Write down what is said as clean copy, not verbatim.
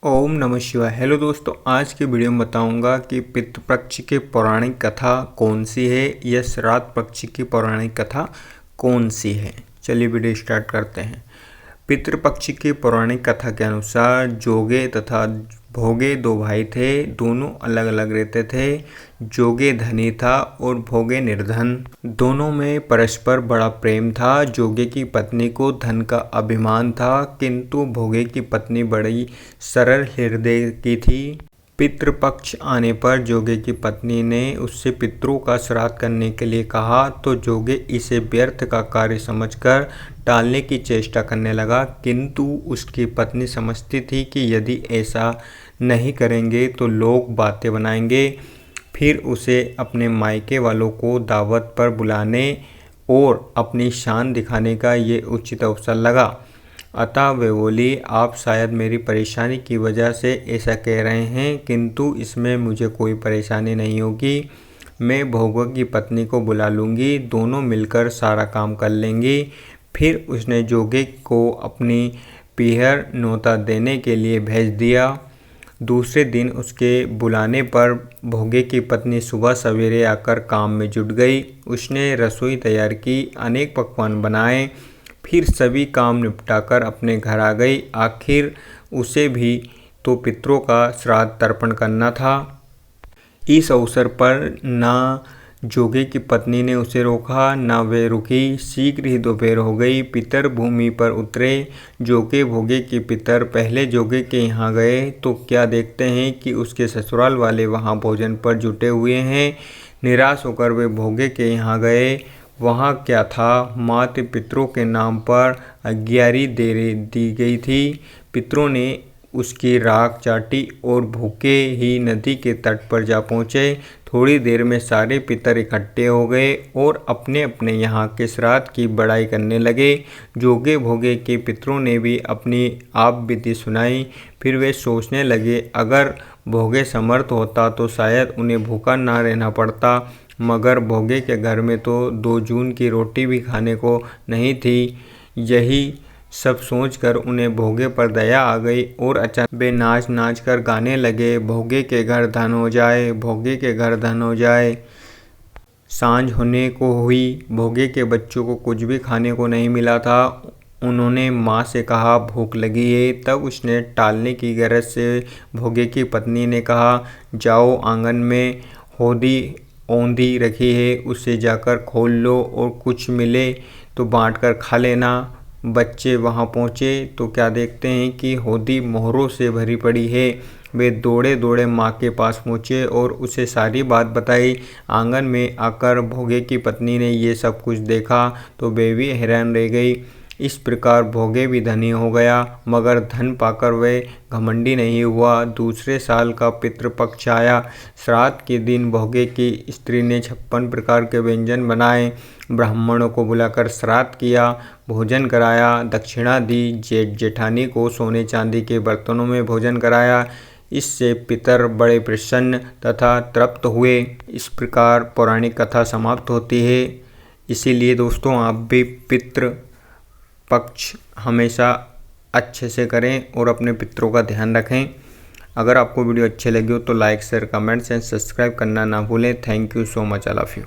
ओम नमः शिवाय। हेलो दोस्तों, आज की वीडियो में बताऊंगा कि पितृपक्ष की पौराणिक कथा कौन सी है या श्राद्ध पक्ष की पौराणिक कथा कौन सी है। चलिए वीडियो स्टार्ट करते हैं। पितृपक्ष की पौराणिक कथा के अनुसार जोगे तथा भोगे दो भाई थे। दोनों अलग अलग रहते थे। जोगे धनी था और भोगे निर्धन। दोनों में परस्पर बड़ा प्रेम था। जोगे की पत्नी को धन का अभिमान था, किंतु भोगे की पत्नी बड़ी सरल हृदय की थी। पितृपक्ष आने पर जोगे की पत्नी ने उससे पितरों का श्राद्ध करने के लिए कहा, तो जोगे इसे व्यर्थ का कार्य समझकर टालने की चेष्टा करने लगा, किंतु उसकी पत्नी समझती थी कि यदि ऐसा नहीं करेंगे तो लोग बातें बनाएंगे। फिर उसे अपने मायके वालों को दावत पर बुलाने और अपनी शान दिखाने का ये उचित अवसर लगा। अतः वे बोली, आप शायद मेरी परेशानी की वजह से ऐसा कह रहे हैं, किंतु इसमें मुझे कोई परेशानी नहीं होगी। मैं भोगे की पत्नी को बुला लूँगी, दोनों मिलकर सारा काम कर लेंगी। फिर उसने जोगे को अपनी पीहर न्योता देने के लिए भेज दिया। दूसरे दिन उसके बुलाने पर भोगे की पत्नी सुबह सवेरे आकर काम में जुट गई। उसने रसोई तैयार की, अनेक पकवान बनाए, फिर सभी काम निपटाकर अपने घर आ गई। आखिर उसे भी तो पितरों का श्राद्ध तर्पण करना था। इस अवसर पर ना जोगे की पत्नी ने उसे रोका, ना वे रुकी। शीघ्र ही दोपहर हो गई। पितर भूमि पर उतरे। जोगे भोगे के पितर पहले जोगे के यहाँ गए तो क्या देखते हैं कि उसके ससुराल वाले वहाँ भोजन पर जुटे हुए हैं। निराश होकर वे भोगे के यहाँ गए। वहाँ क्या था, मात्र पितरों के नाम पर अग्यारी दे दी गई थी। पितरों ने उसकी राख चाटी और भूखे ही नदी के तट पर जा पहुँचे। थोड़ी देर में सारे पितर इकट्ठे हो गए और अपने अपने यहाँ के श्राद्ध की बड़ाई करने लगे। जोगे भोगे के पितरों ने भी अपनी आप बीती सुनाई। फिर वे सोचने लगे, अगर भोगे समर्थ होता तो शायद उन्हें भूखा ना रहना पड़ता, मगर भोगे के घर में तो 2 जून की रोटी भी खाने को नहीं थी। यही सब सोचकर उन्हें भोगे पर दया आ गई और अचानक वे नाच नाच कर गाने लगे, भोगे के घर धन हो जाए, भोगे के घर धन हो जाए। सांझ होने को हुई। भोगे के बच्चों को कुछ भी खाने को नहीं मिला था। उन्होंने माँ से कहा, भूख लगी है। तब उसने टालने की गरज से भोगे की पत्नी ने कहा, जाओ आंगन में होदी औंधी रखी है, उसे जाकर खोल लो और कुछ मिले तो बांट कर खा लेना। बच्चे वहां पहुंचे तो क्या देखते हैं कि होदी मोहरों से भरी पड़ी है। वे दौड़े दौड़े माँ के पास पहुंचे और उसे सारी बात बताई। आंगन में आकर भोगे की पत्नी ने ये सब कुछ देखा तो वे भी हैरान रह गई। इस प्रकार भोगे भी धनी हो गया, मगर धन पाकर वह घमंडी नहीं हुआ। दूसरे साल का पितृपक्ष आया। श्राद्ध के दिन भोगे की स्त्री ने 56 प्रकार के व्यंजन बनाए। ब्राह्मणों को बुलाकर श्राद्ध किया, भोजन कराया, दक्षिणा दी। जेठ जेठानी को सोने चांदी के बर्तनों में भोजन कराया। इससे पितर बड़े प्रसन्न तथा तृप्त हुए। इस प्रकार पौराणिक कथा समाप्त होती है। इसीलिए दोस्तों, आप भी पितृ पक्ष हमेशा अच्छे से करें और अपने पितरों का ध्यान रखें। अगर आपको वीडियो अच्छे लगे हो तो like share comments and subscribe करना ना भूलें। Thank you so much, I love you.